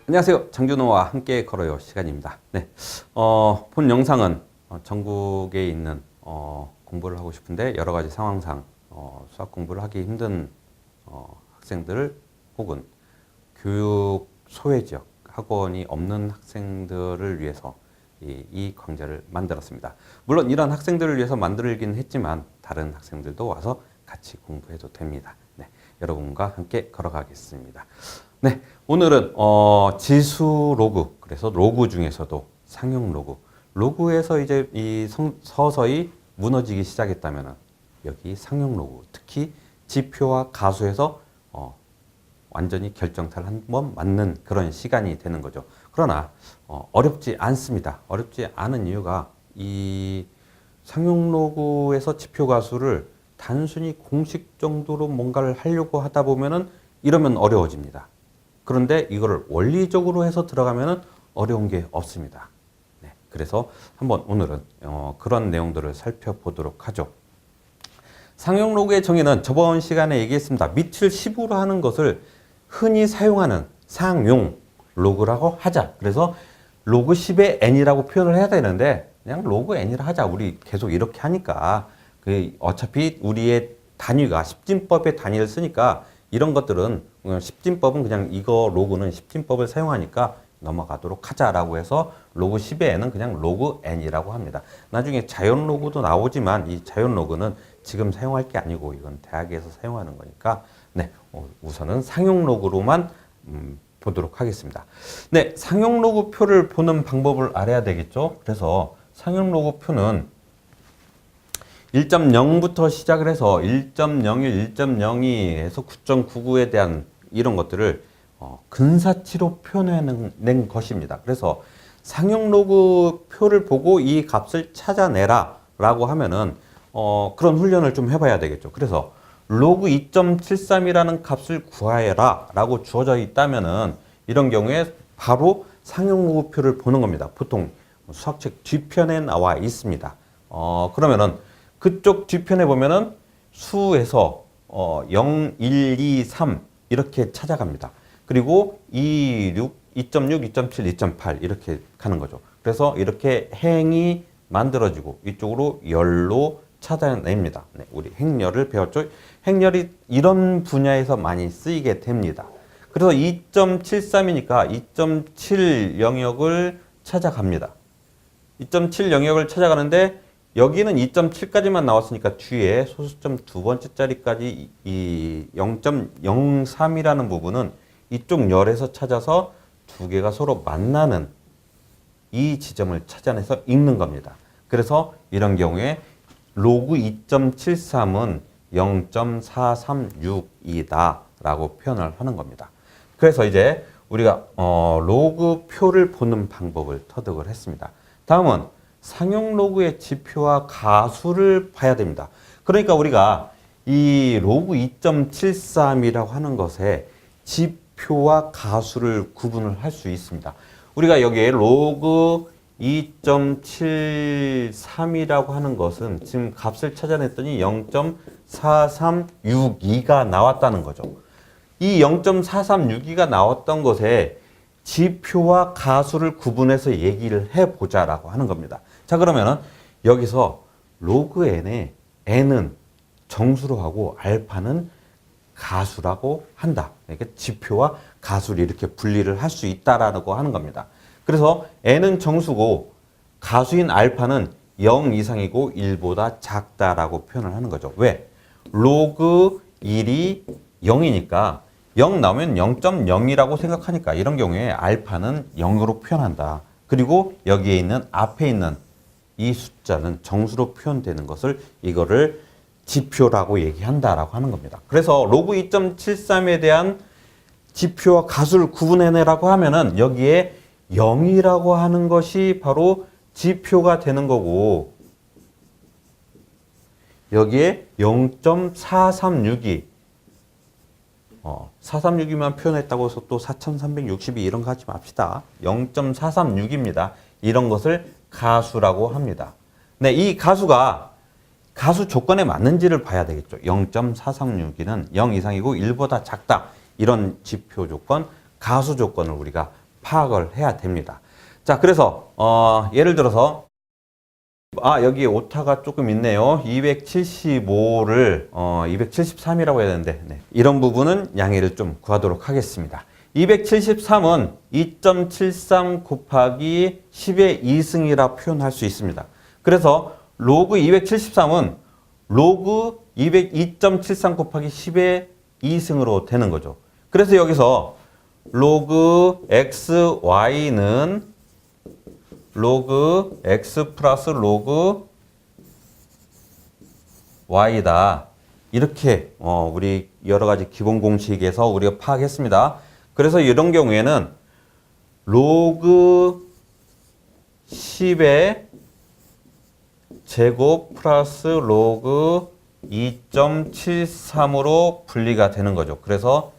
안녕하세요. 장준호와 함께 걸어요 시간입니다. 네, 본 영상은 전국에 있는 공부를 하고 싶은데 여러 가지 상황상 수학 공부를 하기 힘든 학생들 혹은 교육 소외 지역 학원이 없는 학생들을 위해서 이 강좌를 만들었습니다. 물론 이런 학생들을 위해서 만들긴 했지만 다른 학생들도 와서 같이 공부해도 됩니다. 네, 여러분과 함께 걸어가겠습니다. 네, 오늘은 지수 로그, 그래서 로그 중에서도 상용 로그, 로그에서 이제 서서히 무너지기 시작했다면은 여기 상용 로그, 특히 지표와 가수에서 완전히 결정타를 한번 맞는 그런 시간이 되는 거죠. 그러나 어렵지 않습니다. 어렵지 않은 이유가 이 상용 로그에서 지표 가수를 단순히 공식 정도로 뭔가를 하려고 하다 보면은 이러면 어려워집니다. 그런데 이거를 원리적으로 해서 들어가면은 어려운 게 없습니다. 네, 그래서 한번 오늘은 그런 내용들을 살펴보도록 하죠. 상용 로그의 정의는 저번 시간에 얘기했습니다. 밑을 10으로 하는 것을 흔히 사용하는 상용 로그라고 하자. 그래서 로그 10의 n이라고 표현을 해야 되는데 그냥 로그 n이라 하자. 우리 계속 이렇게 하니까 어차피 우리의 단위가 십진법의 단위를 쓰니까 이런 것들은 십진법은 그냥 이거 로그는 십진법을 사용하니까 넘어가도록 하자라고 해서 로그 10의 n은 그냥 로그 n이라고 합니다. 나중에 자연 로그도 나오지만 이 자연 로그는 지금 사용할 게 아니고 이건 대학에서 사용하는 거니까 네, 우선은 상용 로그로만 보도록 하겠습니다. 네, 상용 로그 표를 보는 방법을 알아야 되겠죠. 그래서 상용 로그 표는 1.0부터 시작을 해서 1.01, 1.02에서 9.99에 대한 이런 것들을 근사치로 표현해낸 것입니다. 그래서 상용 로그 표를 보고 이 값을 찾아내라 라고 하면은 그런 훈련을 좀 해봐야 되겠죠. 그래서 로그 2.73이라는 값을 구하여라 라고 주어져 있다면은 이런 경우에 바로 상용 로그 표를 보는 겁니다. 보통 수학책 뒤편에 나와 있습니다. 그러면은 그쪽 뒤편에 보면은 수에서 0, 1, 2, 3 이렇게 찾아갑니다. 그리고 2, 6, 2.6, 2.7, 2.8 이렇게 가는 거죠. 그래서 이렇게 행이 만들어지고 이쪽으로 열로 찾아냅니다. 네, 우리 행렬을 배웠죠. 행렬이 이런 분야에서 많이 쓰이게 됩니다. 그래서 2.73이니까 2.7 영역을 찾아갑니다. 2.7 영역을 찾아가는데 여기는 2.7까지만 나왔으니까 뒤에 소수점 두 번째 자리까지 이 0.03이라는 부분은 이쪽 열에서 찾아서 두 개가 서로 만나는 이 지점을 찾아내서 읽는 겁니다. 그래서 이런 경우에 로그 2.73은 0.436이다 라고 표현을 하는 겁니다. 그래서 이제 우리가 로그 표를 보는 방법을 터득을 했습니다. 다음은 상용 로그의 지표와 가수를 봐야 됩니다. 그러니까 우리가 이 로그 2.73이라고 하는 것에 지표와 가수를 구분을 할 수 있습니다. 우리가 여기에 로그 2.73이라고 하는 것은 지금 값을 찾아냈더니 0.4362가 나왔다는 거죠. 이 0.4362가 나왔던 것에 지표와 가수를 구분해서 얘기를 해보자라고 하는 겁니다. 자, 그러면은 여기서 로그 n에 n은 정수로 하고 알파는 가수라고 한다. 그러니까 지표와 가수를 이렇게 분리를 할 수 있다라고 하는 겁니다. 그래서 n은 정수고 가수인 알파는 0 이상이고 1보다 작다라고 표현을 하는 거죠. 왜? 로그 1이 0이니까 0 나오면 0.0이라고 생각하니까 이런 경우에 알파는 0으로 표현한다. 그리고 여기에 있는 앞에 있는 이 숫자는 정수로 표현되는 것을 이거를 지표라고 얘기한다라고 하는 겁니다. 그래서 로그 2.73에 대한 지표와 가수를 구분해내라고 하면은 여기에 0이라고 하는 것이 바로 지표가 되는 거고 여기에 0.436이 436이만 표현했다고 해서 또 4362 이런 거 하지 맙시다. 0.436입니다. 이런 것을 가수라고 합니다. 네, 이 가수가 가수 조건에 맞는지를 봐야 되겠죠. 0.436이는 0 이상이고 1보다 작다. 이런 지표 조건, 가수 조건을 우리가 파악을 해야 됩니다. 자, 그래서 예를 들어서 여기 오타가 조금 있네요. 275를 273이라고 해야 되는데 네. 이런 부분은 양해를 좀 구하도록 하겠습니다. 273은 2.73 곱하기 10의 2승이라 표현할 수 있습니다. 그래서 로그 273은 로그 202.73 곱하기 10의 2승으로 되는 거죠. 그래서 여기서 로그 xy는 로그 x 플러스 로그 y다. 이렇게 우리 여러 가지 기본 공식에서 우리가 파악했습니다. 그래서 이런 경우에는 로그 10의 제곱 플러스 로그 2.73으로 분리가 되는 거죠. 그래서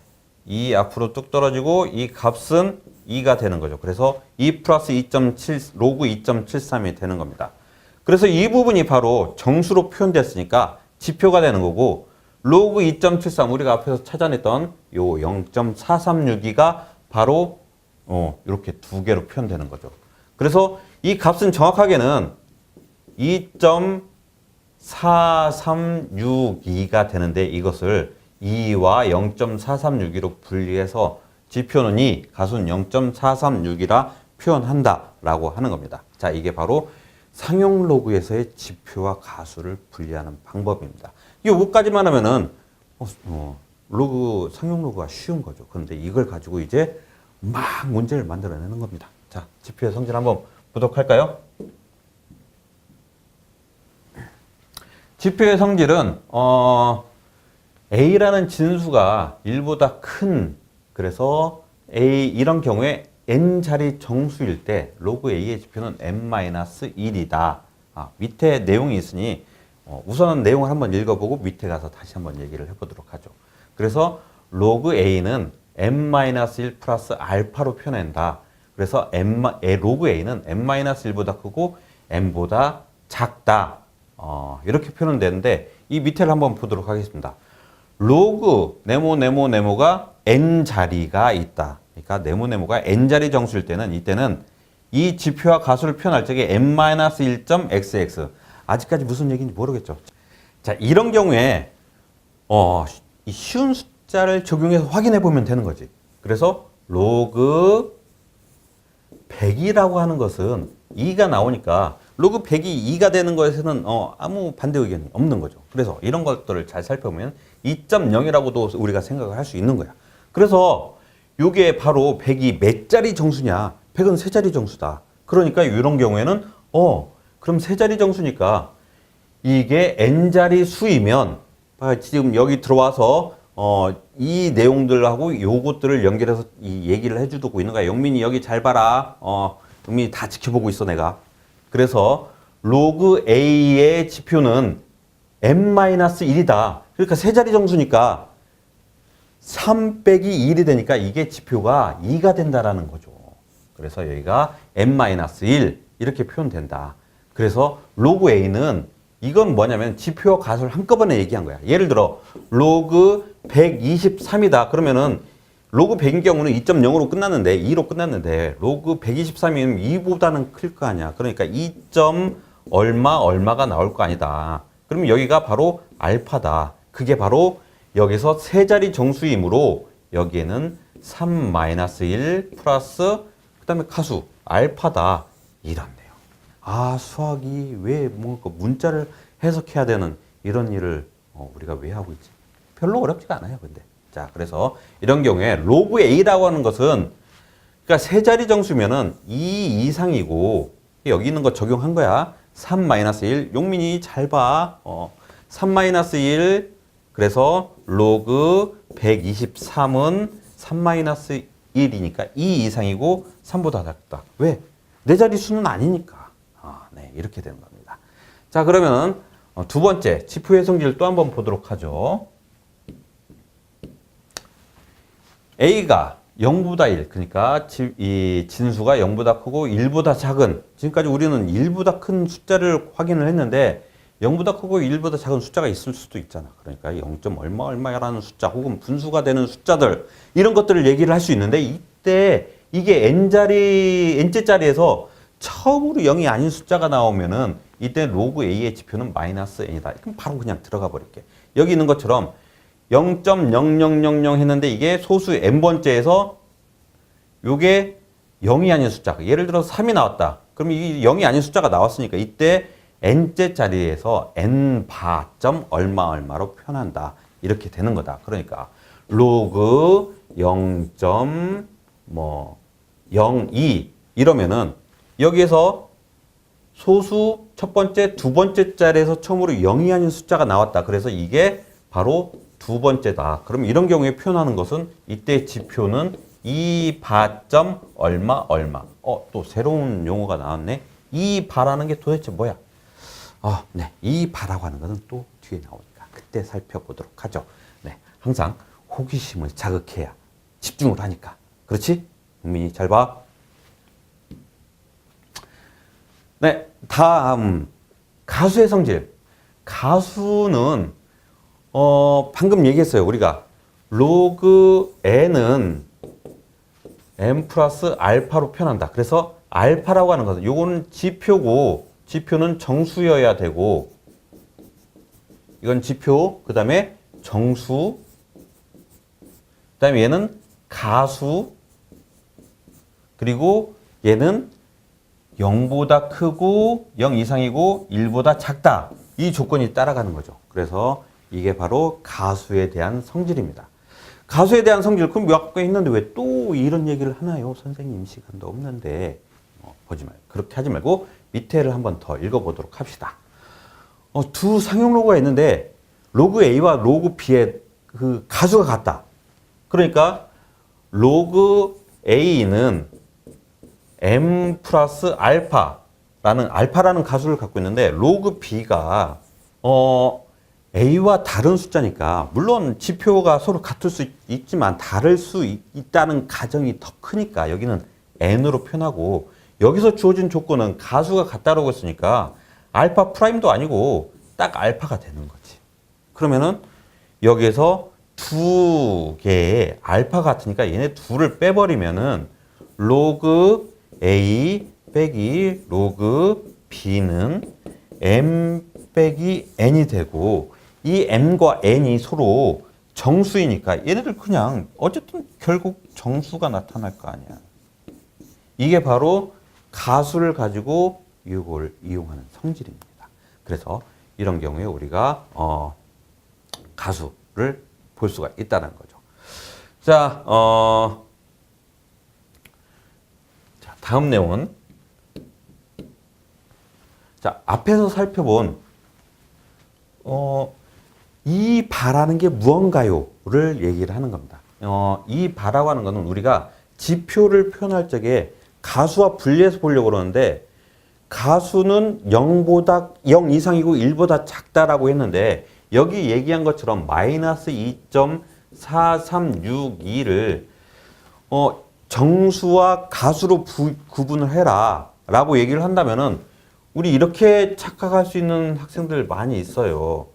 이 앞으로 뚝 떨어지고 이 값은 2가 되는 거죠. 그래서 2 플러스 2.7 로그 2.73이 되는 겁니다. 그래서 이 부분이 바로 정수로 표현됐으니까 지표가 되는 거고 로그 2.73 우리가 앞에서 찾아냈던 요 0.436이가 바로 이렇게 두 개로 표현되는 거죠. 그래서 이 값은 정확하게는 2.4362가 되는데 이것을 2와 0.436이로 분리해서 지표는 2, 가수는 0.436이라 표현한다라고 하는 겁니다. 자, 이게 바로 상용 로그에서의 지표와 가수를 분리하는 방법입니다. 이거까지만 하면은 상용 로그가 쉬운 거죠. 그런데 이걸 가지고 이제 막 문제를 만들어내는 겁니다. 자, 지표의 성질 한번 보도록 할까요? 지표의 성질은 A라는 진수가 1보다 큰, 그래서 A 이런 경우에 n자리 정수일 때 로그 A의 지표는 n-1이다. 밑에 내용이 있으니 우선은 내용을 한번 읽어보고 밑에 가서 다시 한번 얘기를 해보도록 하죠. 그래서 로그 A는 n-1 플러스 알파로 표현한다. 그래서 로그 A는 n-1보다 크고 n보다 작다. 이렇게 표현되는데 이 밑에를 한번 보도록 하겠습니다. 로그 네모가 n자리가 있다. 그러니까 네모가 n자리 정수일 때는 이때는 이 지표와 가수를 표현할 적에 n-1.xx 아직까지 무슨 얘기인지 모르겠죠. 자, 이런 경우에 이 쉬운 숫자를 적용해서 확인해 보면 되는 거지. 그래서 로그 100이라고 하는 것은 2가 나오니까 로그 100이 2가 되는 것에는 아무 반대 의견이 없는 거죠. 그래서 이런 것들을 잘 살펴보면 2.0이라고도 우리가 생각을 할 수 있는 거야. 그래서 이게 바로 100이 몇 자리 정수냐? 100은 세 자리 정수다. 그러니까 이런 경우에는 그럼 세 자리 정수니까 이게 n자리 수이면 지금 여기 들어와서 이 내용들하고 요것들을 연결해서 이 얘기를 해주고 있는 거야. 영민이 여기 잘 봐라. 영민이 다 지켜보고 있어 내가. 그래서 로그 A의 지표는 n-1이다. 그러니까 세 자리 정수니까 3 빼기 1이 되니까 이게 지표가 2가 된다라는 거죠. 그래서 여기가 n-1 이렇게 표현된다. 그래서 로그 A는 이건 뭐냐면 지표와 가수를 한꺼번에 얘기한 거야. 예를 들어 로그 123이다. 그러면은 로그 100인 경우는 2.0으로 끝났는데 2로 끝났는데 로그 123이면 2보다는 클 거 아니야. 그러니까 2. 얼마가 나올 거 아니다. 그러면 여기가 바로 알파다. 그게 바로 여기서 세 자리 정수이므로 여기에는 3-1 플러스 그다음에 가수 알파다 이런데요. 수학이 왜 뭔가 문자를 해석해야 되는 이런 일을 우리가 왜 하고 있지? 별로 어렵지가 않아요. 근데 자, 그래서 이런 경우에 로그 A라고 하는 것은 그러니까 세 자리 정수면은 2 이상이고 여기 있는 거 적용한 거야. 3-1 용민이 잘 봐. 3-1 그래서 로그 123은 3-1이니까 2 이상이고 3보다 작다. 왜? 네 자리 수는 아니니까. 네, 이렇게 되는 겁니다. 자, 그러면 두 번째 지표의 성질을 또 한번 보도록 하죠. A가 0보다 1, 그러니까 이 진수가 0보다 크고 1보다 작은, 지금까지 우리는 1보다 큰 숫자를 확인을 했는데 0보다 크고 1보다 작은 숫자가 있을 수도 있잖아. 그러니까 0. 얼마라는 숫자 혹은 분수가 되는 숫자들 이런 것들을 얘기를 할 수 있는데 이때 이게 n째 자리에서 처음으로 0이 아닌 숫자가 나오면은 이때 로그 a의 지표는 마이너스 n이다. 그럼 바로 그냥 들어가 버릴게. 여기 있는 것처럼 0.0000 했는데 이게 소수 n번째에서 요게 0이 아닌 숫자. 예를 들어서 3이 나왔다. 그럼 이 0이 아닌 숫자가 나왔으니까 이때 n째 자리에서 n바점 얼마로 표현한다. 이렇게 되는 거다. 그러니까 로그 0.02 이러면은 여기에서 소수 첫 번째, 두 번째 자리에서 처음으로 0이 아닌 숫자가 나왔다. 그래서 이게 바로 두 번째다. 그럼 이런 경우에 표현하는 것은 이때 지표는 이 바점 얼마. 또 새로운 용어가 나왔네. 이 바라는 게 도대체 뭐야? 네. 이 바라고 하는 것은 또 뒤에 나오니까 그때 살펴보도록 하죠. 네. 항상 호기심을 자극해야 집중을 하니까. 그렇지? 국민이 잘 봐. 네. 다음 가수의 성질. 가수는 방금 얘기했어요. 우리가 로그 n은 n 플러스 알파로 표현한다. 그래서 알파라고 하는 것은 요거는 지표고 지표는 정수여야 되고 이건 지표 그 다음에 정수 그 다음에 얘는 가수 그리고 얘는 0보다 크고 0 이상이고 1보다 작다. 이 조건이 따라가는 거죠. 그래서 이게 바로 가수에 대한 성질입니다. 가수에 대한 성질, 그럼 몇 개 있는데 왜 또 이런 얘기를 하나요? 선생님 시간도 없는데. 보지 말고. 그렇게 하지 말고 밑에를 한번 더 읽어보도록 합시다. 두 상용 로그가 있는데 로그 A와 로그 B의 그 가수가 같다. 그러니까 로그 A는 M 플러스 알파라는 가수를 갖고 있는데 로그 B가 A와 다른 숫자니까 물론 지표가 서로 같을 수 있지만 다를 수 있다는 가정이 더 크니까 여기는 N으로 표현하고 여기서 주어진 조건은 가수가 같다라고 했으니까 알파 프라임도 아니고 딱 알파가 되는 거지. 그러면은 여기에서 두 개의 알파 같으니까 얘네 둘을 빼버리면은 로그 A 빼기 로그 B는 M 빼기 N이 되고 이 M과 N이 서로 정수이니까 얘네들 그냥 어쨌든 결국 정수가 나타날 거 아니야. 이게 바로 가수를 가지고 이걸 이용하는 성질입니다. 그래서 이런 경우에 우리가 가수를 볼 수가 있다는 거죠. 자, 다음 내용은 자, 앞에서 살펴본 이 바라는 게 무언가요를 얘기를 하는 겁니다. 이 바라고 하는 것은 우리가 지표를 표현할 적에 가수와 분리해서 보려고 그러는데 가수는 0 이상이고 1보다 작다라고 했는데 여기 얘기한 것처럼 마이너스 2.4362를 정수와 가수로 구분을 해라 라고 얘기를 한다면은 우리 이렇게 착각할 수 있는 학생들 많이 있어요.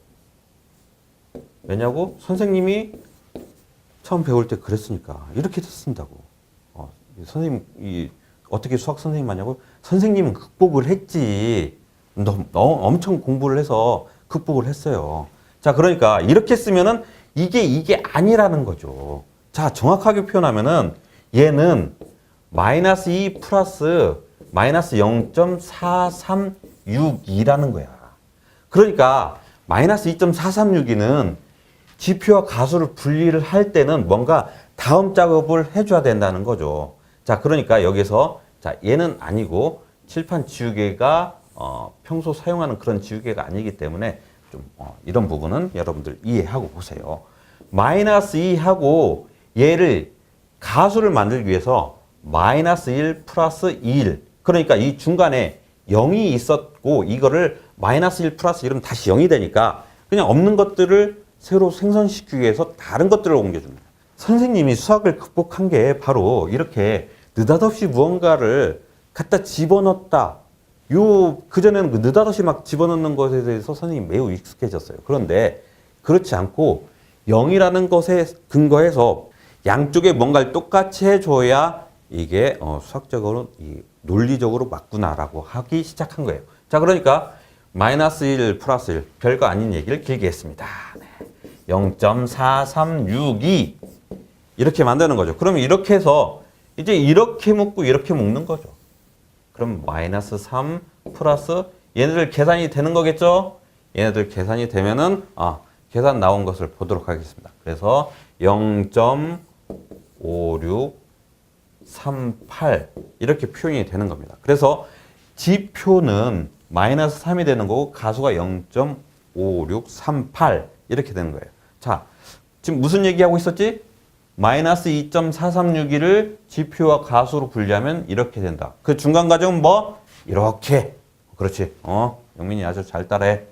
왜냐고? 선생님이 처음 배울 때 그랬으니까 이렇게 쓴다고. 선생님 어떻게 수학 선생님 하냐고? 선생님은 극복을 했지. 너 엄청 공부를 해서 극복을 했어요. 자, 그러니까 이렇게 쓰면은 이게 아니라는 거죠. 자, 정확하게 표현하면은 얘는 마이너스 2 플러스 마이너스 0.4362라는 거야. 그러니까 마이너스 2.4362는 지표와 가수를 분리를 할 때는 뭔가 다음 작업을 해줘야 된다는 거죠. 자, 그러니까 여기서 자, 얘는 아니고 칠판 지우개가 평소 사용하는 그런 지우개가 아니기 때문에 좀 이런 부분은 여러분들 이해하고 보세요. 마이너스 2하고 얘를 가수를 만들기 위해서 마이너스 1 플러스 1 그러니까 이 중간에 0이 있었고 이거를 마이너스 1 플러스 1은 다시 0이 되니까 그냥 없는 것들을 새로 생성시키기 위해서 다른 것들을 옮겨줍니다. 선생님이 수학을 극복한 게 바로 이렇게 느닷없이 무언가를 갖다 집어넣었다. 그전에는 그 느닷없이 막 집어넣는 것에 대해서 선생님이 매우 익숙해졌어요. 그런데 그렇지 않고 0이라는 것에 근거해서 양쪽에 뭔가를 똑같이 해줘야 이게 수학적으로 논리적으로 맞구나라고 하기 시작한 거예요. 자, 그러니까 마이너스 1 플러스 1 별거 아닌 얘기를 길게 했습니다. 네. 0.4362 이렇게 만드는 거죠. 그러면 이렇게 해서 이제 이렇게 묶고 이렇게 묶는 거죠. 그럼 마이너스 3 플러스 얘네들 계산이 되는 거겠죠? 얘네들 계산이 되면은 계산 나온 것을 보도록 하겠습니다. 그래서 0.5638 이렇게 표현이 되는 겁니다. 그래서 지표는 마이너스 3이 되는 거고 가수가 0.5638 이렇게 되는 거예요. 자, 지금 무슨 얘기하고 있었지? 마이너스 2.4361을 지표와 가수로 분리하면 이렇게 된다. 그 중간 과정은 뭐? 이렇게. 그렇지. 영민이 아주 잘 따라해.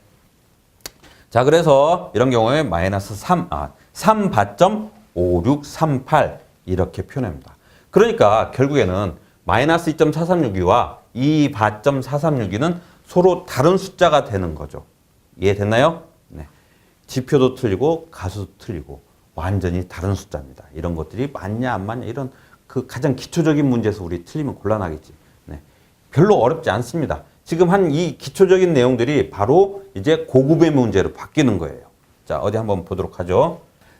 자, 그래서 이런 경우에 마이너스 3바.5638 이렇게 표현합니다. 그러니까 결국에는 마이너스 2.4362와 2바.4362는 서로 다른 숫자가 되는 거죠. 이해됐나요? 네. 지표도 틀리고 가수도 틀리고 완전히 다른 숫자입니다. 이런 것들이 맞냐 안 맞냐 이런 그 가장 기초적인 문제에서 우리 틀리면 곤란하겠지. 네. 별로 어렵지 않습니다. 지금 한 이 기초적인 내용들이 바로 이제 고급의 문제로 바뀌는 거예요. 자, 어디 한번 보도록 하죠.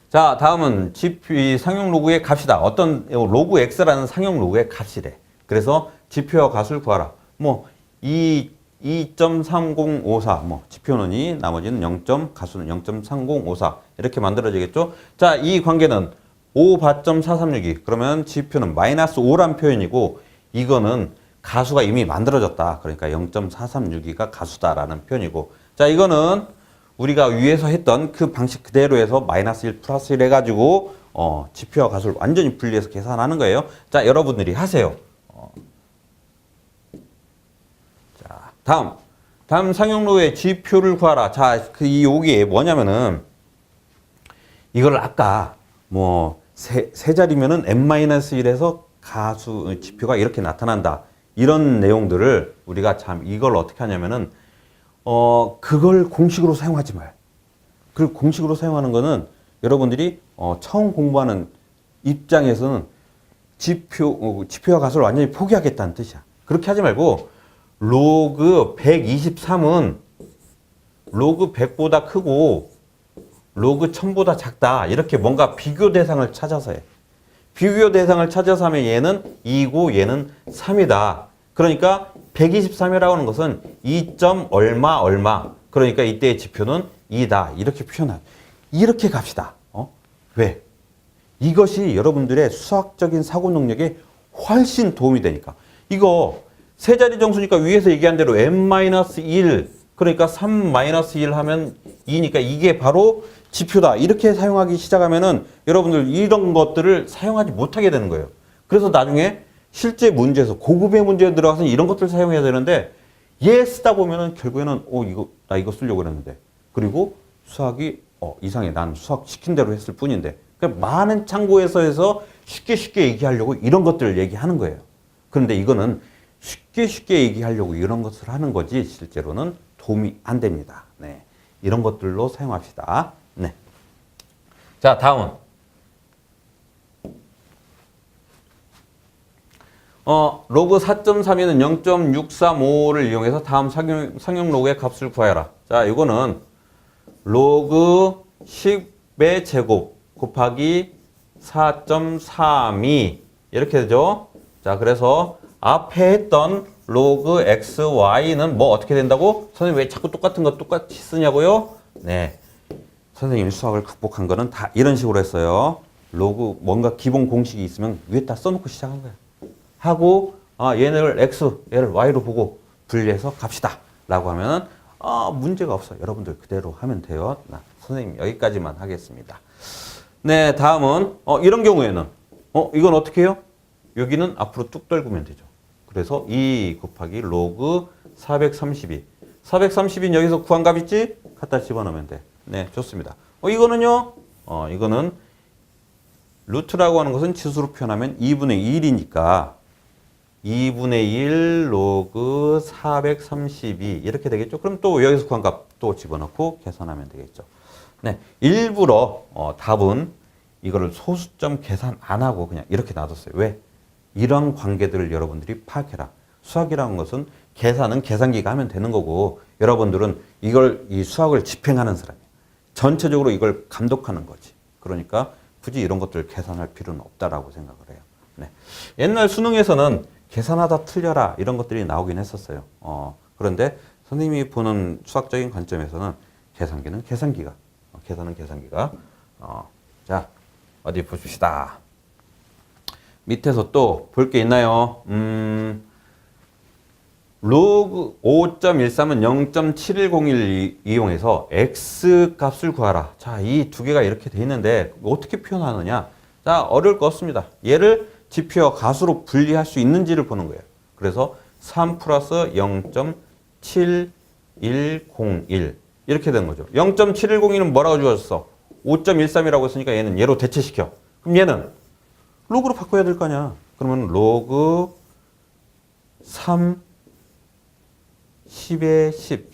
자, 다음은 지표 상용 로그의 값이다. 어떤 로그 x라는 상용 로그의 값이래. 그래서 지표와 가수를 구하라. 뭐 2.3054 지표는 2, 나머지는 0. 가수는 0.3054 이렇게 만들어지겠죠. 자, 이 관계는 5바.4362 그러면 지표는 마이너스 5란 표현이고 이거는 가수가 이미 만들어졌다. 그러니까 0.4362가 가수다라는 표현이고 자, 이거는 우리가 위에서 했던 그 방식 그대로 해서 마이너스 1 플러스 1 해가지고 지표와 가수를 완전히 분리해서 계산하는 거예요. 자, 여러분들이 하세요. 자, 다음 상용로의 지표를 구하라. 자, 여기에 뭐냐면은 이걸 아까 세 자리면은 n-1에서 가수 지표가 이렇게 나타난다. 이런 내용들을 우리가 이걸 어떻게 하냐면은 그걸 공식으로 사용하지 마요. 그리고 공식으로 사용하는 거는 여러분들이 처음 공부하는 입장에서는 지표와 가수를 완전히 포기하겠다는 뜻이야. 그렇게 하지 말고 로그 123은 로그 100보다 크고 로그 1000보다 작다. 이렇게 뭔가 비교 대상을 찾아서 해. 비교 대상을 찾아서 하면 얘는 2고 얘는 3이다. 그러니까 123이라고 하는 것은 2. 얼마. 그러니까 이때의 지표는 2다. 이렇게 표현해요. 이렇게 갑시다. 왜? 이것이 여러분들의 수학적인 사고 능력에 훨씬 도움이 되니까. 이거 세 자리 정수니까 위에서 얘기한 대로 n-1 그러니까 3-1 하면 2니까 이게 바로 지표다. 이렇게 사용하기 시작하면은 여러분들 이런 것들을 사용하지 못하게 되는 거예요. 그래서 나중에 실제 문제에서 고급의 문제에 들어가서 이런 것들을 사용해야 되는데 얘 쓰다 보면은 결국에는 나 이거 쓰려고 그랬는데 그리고 수학이 이상해. 난 수학 시킨 대로 했을 뿐인데 그러니까 많은 참고에서 해서 쉽게 얘기하려고 이런 것들을 얘기하는 거예요. 그런데 이거는 쉽게 얘기하려고 이런 것을 하는 거지 실제로는 도움이 안 됩니다. 네. 이런 것들로 사용합시다. 네. 자, 다음은 로그 4.32는 0.635를 이용해서 다음 상용 로그의 값을 구하여라. 자, 이거는 로그 10의 제곱 곱하기 4.32 이렇게 되죠. 자, 그래서 앞에 했던 로그 x, y는 어떻게 된다고? 선생님 왜 자꾸 똑같은 거 똑같이 쓰냐고요? 네. 선생님이 수학을 극복한 거는 다 이런 식으로 했어요. 로그 뭔가 기본 공식이 있으면 위에다 써놓고 시작한 거예요. 하고 얘를 x, 얘를 y로 보고 분리해서 갑시다. 라고 하면 문제가 없어요. 여러분들 그대로 하면 돼요. 선생님 여기까지만 하겠습니다. 네, 다음은 이런 경우에는 이건 어떻게 해요? 여기는 앞으로 뚝 떨구면 되죠. 그래서 2 곱하기 로그 432. 432는 여기서 구한 값 있지? 갖다 집어넣으면 돼. 네, 좋습니다. 이거는요? 이거는 루트라고 하는 것은 치수로 표현하면 2분의 1이니까 2분의 1 로그 432 이렇게 되겠죠? 그럼 또 여기서 구한 값 또 집어넣고 계산하면 되겠죠. 네, 일부러 답은 이거를 소수점 계산 안 하고 그냥 이렇게 놔뒀어요. 왜? 이런 관계들을 여러분들이 파악해라. 수학이라는 것은 계산은 계산기가 하면 되는 거고 여러분들은 이 수학을 집행하는 사람이에요. 전체적으로 이걸 감독하는 거지. 그러니까 굳이 이런 것들을 계산할 필요는 없다라고 생각을 해요. 네. 옛날 수능에서는 계산하다 틀려라 이런 것들이 나오긴 했었어요. 그런데 선생님이 보는 수학적인 관점에서는 계산기는 계산기가, 계산은 계산기가. 자, 어디 보십시다. 밑에서 또 볼 게 있나요? 로그 5.13은 0.7101 이용해서 x 값을 구하라. 자, 이 두 개가 이렇게 돼 있는데 어떻게 표현하느냐? 자, 어려울 거 없습니다. 얘를 지표와 가수로 분리할 수 있는지를 보는 거예요. 그래서 3 플러스 0.7101 이렇게 되는 거죠. 0.7101은 뭐라고 주어졌어? 5.13이라고 했으니까 얘는 얘로 대체시켜. 그럼 얘는 로그로 바꿔야 될 거 아니야. 그러면 로그 3 10에 10.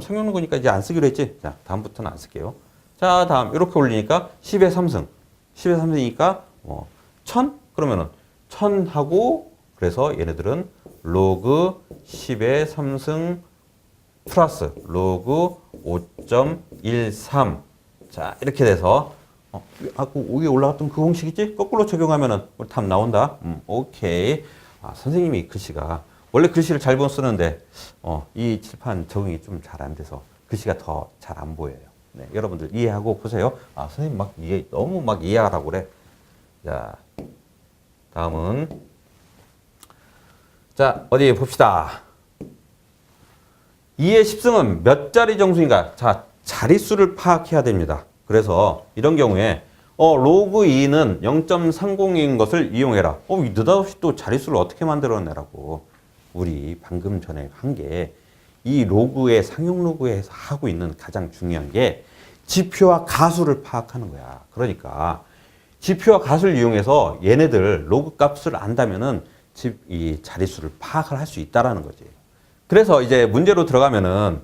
상용로 거니까 이제 안 쓰기로 했지. 자, 다음부터는 안 쓸게요. 자, 다음 이렇게 올리니까 10의 3승. 10의 3승이니까 1000? 그러면은 1000하고 그래서 얘네들은 로그 10의 3승 플러스 로그 5.13. 자, 이렇게 돼서 그 위에 올라갔던 그 공식이지? 거꾸로 적용하면은 우리 답 나온다. 오케이. 선생님이 글씨가 원래 글씨를 잘 못 쓰는데 이 칠판 적응이 좀 잘 안 돼서 글씨가 더 잘 안 보여요. 네, 여러분들 이해하고 보세요. 선생님 너무 막 이해하라고 그래. 자, 다음은 자, 어디 봅시다. 2의 10승은 몇 자리 정수인가? 자, 자릿수를 파악해야 됩니다. 그래서 이런 경우에 로그 2는 0.30인 것을 이용해라. 느닷없이 또 자릿수를 어떻게 만들어내라고. 우리 방금 전에 한 게 이 로그의 상용 로그에서 하고 있는 가장 중요한 게 지표와 가수를 파악하는 거야. 그러니까 지표와 가수를 이용해서 얘네들 로그 값을 안다면은 이 자릿수를 파악을 할 수 있다라는 거지. 그래서 이제 문제로 들어가면은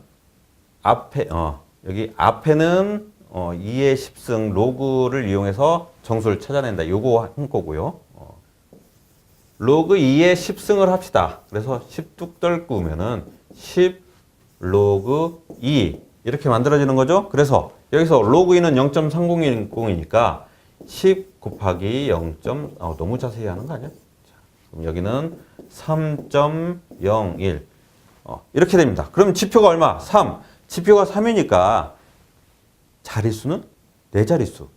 여기 앞에는 2의 10승 로그를 이용해서 정수를 찾아낸다. 요거 한 거고요. 로그 2의 10승을 합시다. 그래서 10뚝 떨구면은 10 로그 2 이렇게 만들어지는 거죠. 그래서 여기서 로그 2는 0.3010이니까 10 곱하기 0. 너무 자세히 하는 거 아니야? 자, 그럼 여기는 3.01 이렇게 됩니다. 그럼 지표가 얼마? 3. 지표가 3이니까 자릿수는 4자릿수.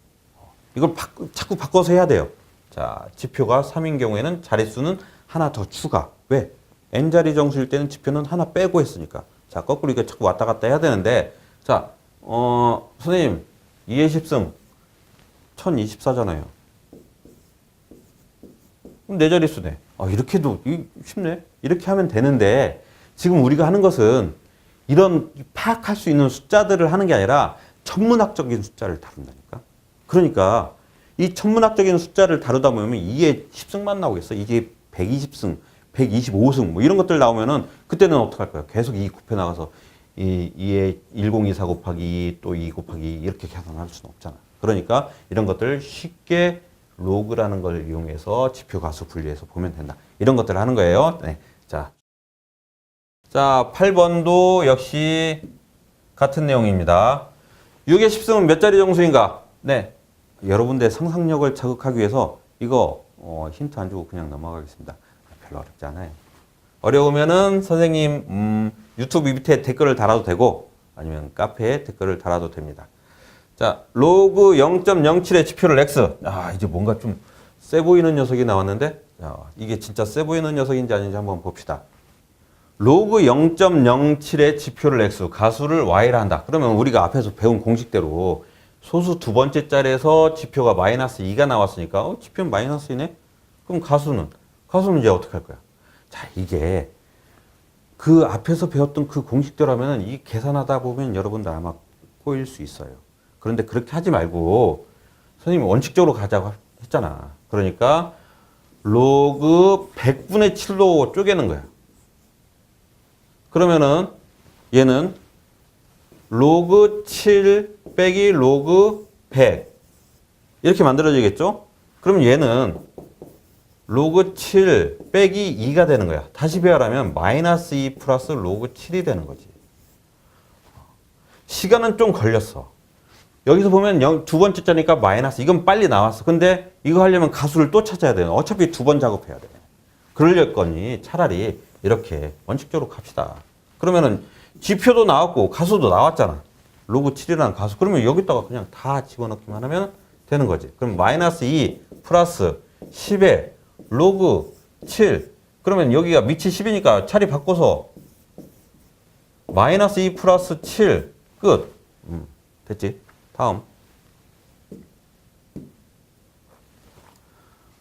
이걸 자꾸 바꿔서 해야 돼요. 자, 지표가 3인 경우에는 자릿수는 하나 더 추가. 왜? n자리 정수일 때는 지표는 하나 빼고 했으니까. 자, 거꾸로 이거 자꾸 왔다 갔다 해야 되는데, 자, 선생님, 2의 10승, 1024잖아요. 그럼 4자릿수네. 이렇게도 쉽네. 이렇게 하면 되는데, 지금 우리가 하는 것은 이런 파악할 수 있는 숫자들을 하는 게 아니라 천문학적인 숫자를 다룬다니까. 그러니까 이 천문학적인 숫자를 다루다 보면 2의 10승만 나오겠어. 이게 120승, 125승 뭐 이런 것들 나오면은 그때는 어떡할 거야? 계속 2 곱해 나가서 2의 1024 곱하기 2 또 2 곱하기 2 이렇게 계산할 수는 없잖아. 그러니까 이런 것들을 쉽게 로그라는 걸 이용해서 지표 가수 분리해서 보면 된다. 이런 것들을 하는 거예요. 네. 자, 8번도 역시 같은 내용입니다. 6의 10승은 몇 자리 정수인가? 네. 여러분들의 상상력을 자극하기 위해서 이거 힌트 안 주고 그냥 넘어가겠습니다. 별로 어렵지 않아요. 어려우면은 선생님 유튜브 밑에 댓글을 달아도 되고 아니면 카페에 댓글을 달아도 됩니다. 자, 로그 0.07의 지표를 x. 이제 뭔가 좀 세 보이는 녀석이 나왔는데 이게 진짜 세 보이는 녀석인지 아닌지 한번 봅시다. 로그 0.07의 지표를 x, 가수를 y라 한다. 그러면 우리가 앞에서 배운 공식대로 소수 두 번째 자리에서 지표가 마이너스 2가 나왔으니까 지표는 마이너스 2네? 그럼 가수는 이제 어떻게 할 거야? 자, 이게 그 앞에서 배웠던 그 공식대로 하면은 이 계산하다 보면 여러분들 아마 꼬일 수 있어요. 그런데 그렇게 하지 말고 선생님이 원칙적으로 가자고 했잖아. 그러니까 로그 100분의 7로 쪼개는 거야. 그러면은 얘는 로그 7 빼기 로그 100 이렇게 만들어지겠죠? 그럼 얘는 로그 7 빼기 2가 되는 거야. 다시 배열하면 마이너스 2 플러스 로그 7이 되는 거지. 시간은 좀 걸렸어. 여기서 보면 두 번째 자니까 마이너스. 이건 빨리 나왔어. 근데 이거 하려면 가수를 또 찾아야 돼요. 어차피 두 번 작업해야 돼. 그러려거니 차라리 이렇게 원칙적으로 갑시다. 그러면은 지표도 나왔고 가수도 나왔잖아. 로그 7이라는 가수. 그러면 여기다가 그냥 다 집어넣기만 하면 되는 거지. 그럼 마이너스 2 플러스 10에 로그 7. 그러면 여기가 밑이 10이니까 차례 바꿔서 마이너스 2 플러스 7. 끝. 됐지? 다음.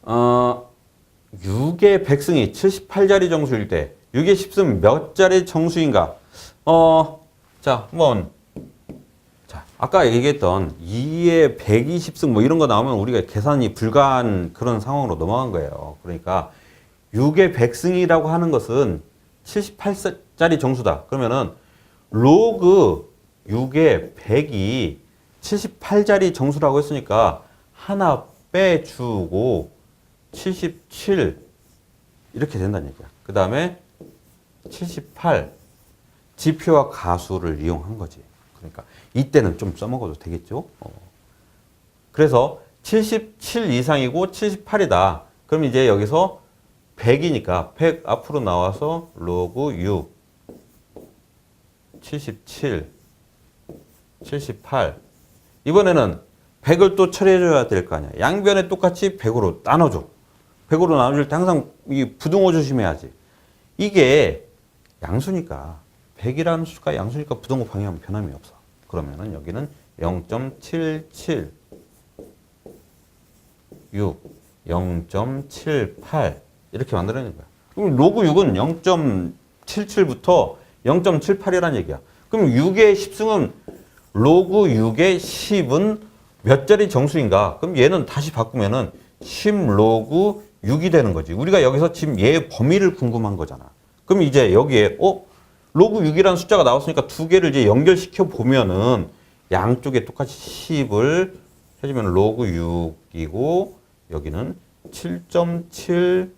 6의 백승이 78자리 정수일 때 6의 10승 몇 자리 정수인가? 자, 한번 자, 아까 얘기했던 2의 120승 뭐 이런 거 나오면 우리가 계산이 불가한 그런 상황으로 넘어간 거예요. 그러니까 6의 100승이라고 하는 것은 78자리 정수다. 그러면은 로그 6의 100이 78자리 정수라고 했으니까 하나 빼주고 77 이렇게 된다는 얘기야. 그 다음에 78 지표와 가수를 이용한 거지. 그러니까 이때는 좀 써먹어도 되겠죠. 그래서 77 이상이고 78이다. 그럼 이제 여기서 100이니까 100 앞으로 나와서 로그 6 77 78 이번에는 100을 또 처리해줘야 될 거 아니야. 양변에 똑같이 100으로 나눠줘. 100으로 나눠줄 때 항상 이 부등호 조심해야지. 이게 양수니까 100이라는 수가 양수니까 부등호 방향은 변함이 없어. 그러면은 여기는 0.77 6 0.78 이렇게 만들어내는 거야. 그럼 로그 6은 0.77부터 0.78이라는 얘기야. 그럼 6의 10승은 로그 6의 10은 몇 자리 정수인가? 그럼 얘는 다시 바꾸면은 10 로그 6이 되는 거지. 우리가 여기서 지금 얘의 범위를 궁금한 거잖아. 그럼 이제 여기에 로그 6이라는 숫자가 나왔으니까 두 개를 이제 연결시켜 보면은 양쪽에 똑같이 10을 해주면 로그 6이고 여기는 7.7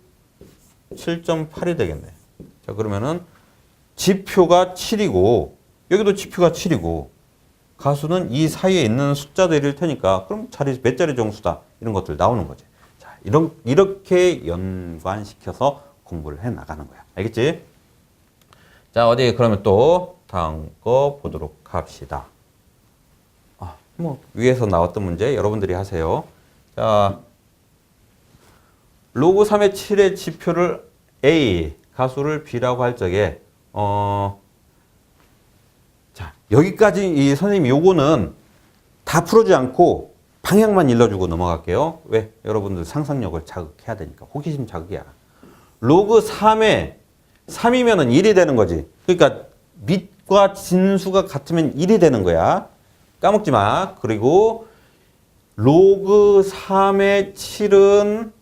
7.8이 되겠네. 자, 그러면은 지표가 7이고 여기도 지표가 7이고 가수는 이 사이에 있는 숫자들일 테니까 그럼 몇 자리 정수다 이런 것들 나오는 거지. 자, 이렇게 연관시켜서 공부를 해 나가는 거야. 알겠지? 자, 어디 그러면 또 다음 거 보도록 합시다. 위에서 나왔던 문제 여러분들이 하세요. 자, 로그 3의 7의 지표를 A, 가수를 B라고 할 적에 자, 여기까지 이 선생님 요거는 다 풀어주지 않고 방향만 일러주고 넘어갈게요. 왜? 여러분들 상상력을 자극해야 되니까. 호기심 자극이야. 로그 3에 3이면은 1이 되는 거지. 그러니까 밑과 진수가 같으면 1이 되는 거야. 까먹지 마. 그리고 로그 3의 7은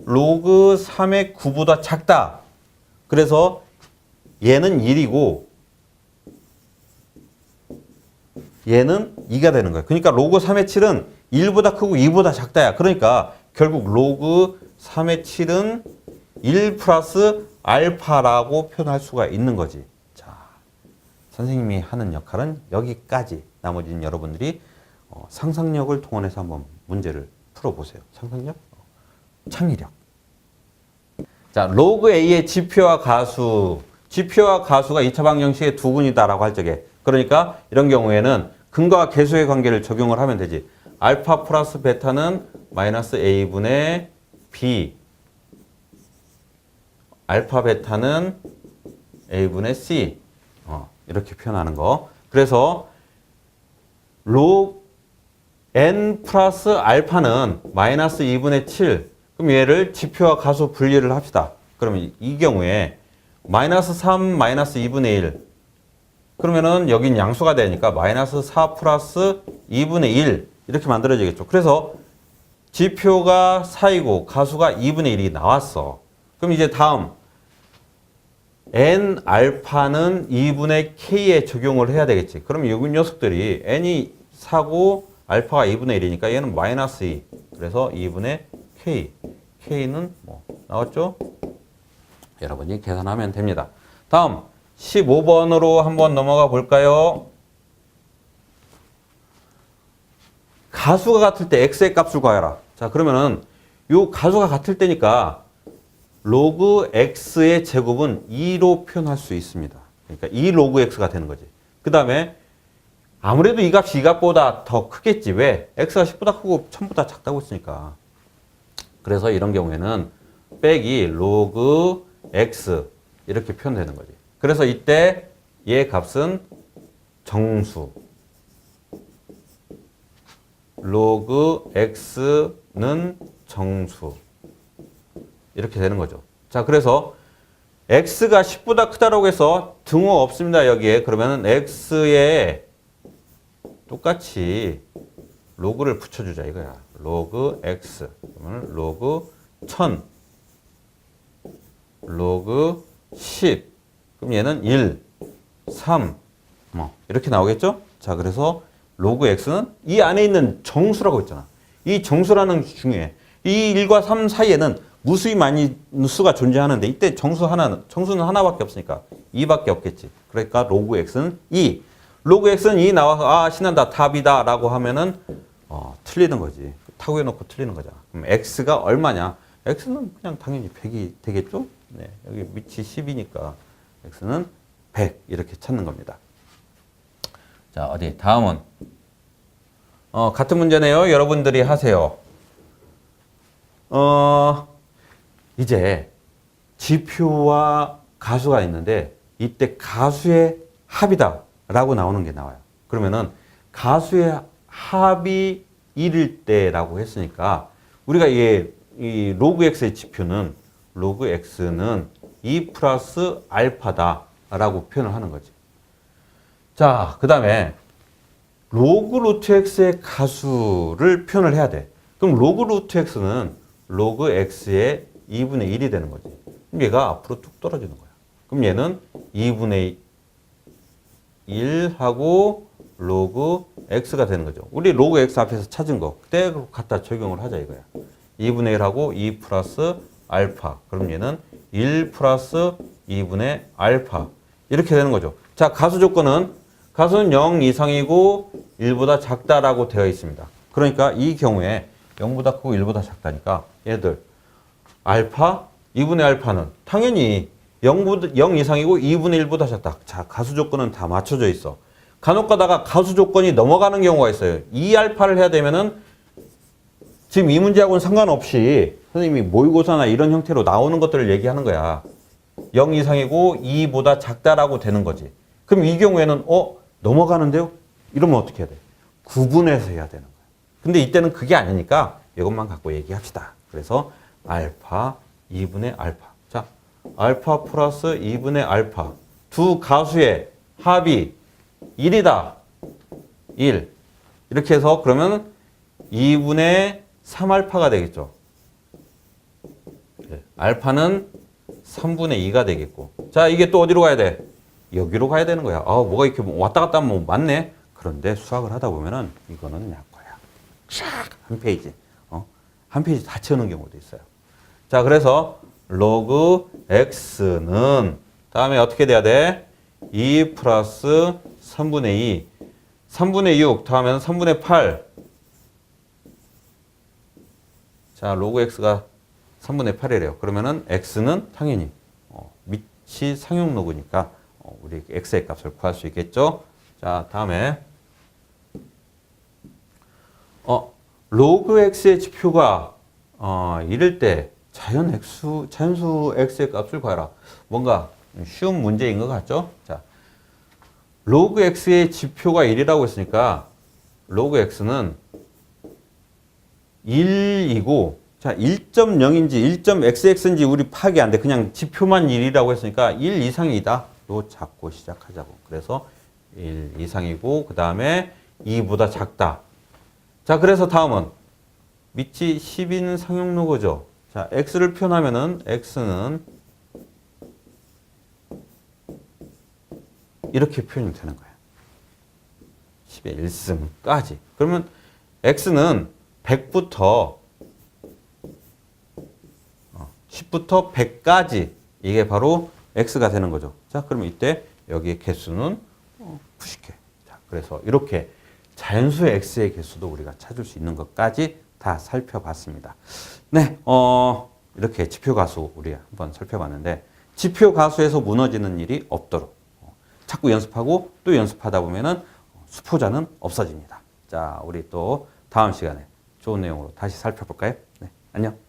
로그 3의 9보다 작다. 그래서 얘는 1이고 얘는 2가 되는 거야. 그러니까 로그 3의 7은 1보다 크고 2보다 작다야. 그러니까 결국 로그 3의 7은 1 플러스 알파라고 표현할 수가 있는 거지. 자, 선생님이 하는 역할은 여기까지. 나머지는 여러분들이 상상력을 동원해서 한번 문제를 풀어보세요. 상상력? 창의력. 자, 로그 A의 지표와 가수. 지표와 가수가 2차 방정식의 두 근이다라고 할 적에 그러니까 이런 경우에는 근과 계수의 관계를 적용을 하면 되지. 알파 플러스 베타는 마이너스 A분의 B. 알파 베타는 A분의 C. 이렇게 표현하는 거. 그래서 N 플러스 알파는 마이너스 2분의 7. 그럼 얘를 지표와 가수 분리를 합시다. 그러면 이 경우에 마이너스 3 마이너스 2분의 1. 그러면은 여긴 양수가 되니까 마이너스 4 플러스 2분의 1 이렇게 만들어지겠죠. 그래서 지표가 4이고 가수가 2분의 1이 나왔어. 그럼 이제 다음 N 알파는 2분의 K에 적용을 해야 되겠지. 그럼 이 녀석들이 N이 4고 알파가 2분의 1이니까 얘는 마이너스 2. 그래서 2분의 K. K는 나왔죠? 여러분이 계산하면 됩니다. 다음 15번으로 한번 넘어가 볼까요? 가수가 같을 때 x의 값을 구하라. 자, 그러면은 요 가수가 같을 때니까 로그 x의 제곱은 2로 표현할 수 있습니다. 그러니까 2 로그 x가 되는 거지. 그 다음에 아무래도 이 값이 이 값보다 더 크겠지. 왜? x가 10보다 크고 1000보다 작다고 했으니까. 그래서 이런 경우에는 빼기 로그 x 이렇게 표현되는 거지. 그래서 이때 얘 값은 정수. 로그 x는 정수. 이렇게 되는 거죠. 자, 그래서 x가 10보다 크다라고 해서 등호 없습니다. 여기에. 그러면 x에 똑같이 로그를 붙여주자 이거야. 로그 x. 그러면 로그 1000. 로그 10. 그럼 얘는 1, 3. 뭐 이렇게 나오겠죠? 자, 그래서 로그 x는 이 안에 있는 정수라고 했잖아. 이 정수라는 게 중요해. 이 1과 3 사이에는 무수히 많이 수가 존재하는데 이때 정수는 하나밖에 없으니까 2밖에 없겠지. 그러니까 로그 x는 2. 로그 x는 2 나와서 신난다 답이다 라고 하면은 틀리는 거지. 타구해놓고 틀리는 거잖아. 그럼 x가 얼마냐? x는 그냥 당연히 100이 되겠죠? 네, 여기 밑이 10이니까 x는 100 이렇게 찾는 겁니다. 자, 어디 다음은 같은 문제네요. 여러분들이 하세요. 이제 지표와 가수가 있는데 이때 가수의 합이다 라고 나오는 게 나와요. 그러면은 가수의 합이 1일 때라고 했으니까 우리가 이 로그 x의 지표는 로그 x는 2 플러스 알파다 라고 표현을 하는 거지. 자, 그 다음에 로그 루트 x의 가수를 표현을 해야 돼. 그럼 로그 루트 x는 로그 x의 2분의 1이 되는 거지. 그럼 얘가 앞으로 뚝 떨어지는 거야. 그럼 얘는 2분의 1하고 로그 x가 되는 거죠. 우리 로그 x 앞에서 찾은 거 그대로 갖다 적용을 하자 이거야. 2분의 1하고 2 플러스 알파. 그럼 얘는 1 플러스 2분의 알파. 이렇게 되는 거죠. 자, 가수 조건은 가수는 0 이상이고 1보다 작다라고 되어 있습니다. 그러니까 이 경우에 0보다 크고 1보다 작다니까 얘들 알파, 2분의 알파는 당연히 0 이상이고 2분의 1보다 작다. 자, 가수 조건은 다 맞춰져 있어. 간혹 가다가 가수 조건이 넘어가는 경우가 있어요. 2알파를 해야 되면은 지금 이 문제하고는 상관없이 선생님이 모의고사나 이런 형태로 나오는 것들을 얘기하는 거야. 0 이상이고 2보다 작다라고 되는 거지. 그럼 이 경우에는 넘어가는데요? 이러면 어떻게 해야 돼? 구분해서 해야 되는 거야. 근데 이때는 그게 아니니까 이것만 갖고 얘기합시다. 그래서 알파 2분의 알파. 자, 알파 플러스 2분의 알파. 두 가수의 합이 1이다. 1. 이렇게 해서 그러면 2분의 3알파가 되겠죠. 네. 알파는 3분의 2가 되겠고. 자, 이게 또 어디로 가야 돼? 여기로 가야 되는 거야. 뭐가 이렇게 왔다 갔다 하면 맞네. 그런데 수학을 하다 보면은 이거는 약과야. 샥! 한 페이지. 한 페이지 다 채우는 경우도 있어요. 자, 그래서 로그 x는 다음에 어떻게 돼야 돼? 2 플러스 3분의 2. 3분의 6 다음에는 3분의 8. 자, 로그 x가 3분의 8이래요. 그러면은 x는 당연히 밑이 상용 로그니까 우리 x의 값을 구할 수 있겠죠? 자, 다음에 로그 x의 지표가 이럴 때 자연수 x의 값을 구하라. 뭔가 쉬운 문제인 것 같죠? 자, 로그 x의 지표가 1이라고 했으니까 로그 x는 1이고 자, 1.0인지 1.xx인지 우리 파악이 안 돼. 그냥 지표만 1이라고 했으니까 1 이상이다. 로 잡고 시작하자고. 그래서 1 이상이고 그 다음에 2보다 작다. 자, 그래서 다음은 밑이 10인 상용 로그죠. 자, x를 표현하면은 x는 이렇게 표현이 되는 거야. 10의 1승까지. 그러면 x는 100부터 10부터 100까지 이게 바로 x가 되는 거죠. 자, 그러면 이때 여기의 개수는 90개. 자, 그래서 이렇게 자연수의 x의 개수도 우리가 찾을 수 있는 것까지 다 살펴봤습니다. 네, 이렇게 지표가수 우리 한번 살펴봤는데 지표가수에서 무너지는 일이 없도록 자꾸 연습하고 또 연습하다 보면은 수포자는 없어집니다. 자, 우리 또 다음 시간에 좋은 내용으로 다시 살펴볼까요? 네, 안녕.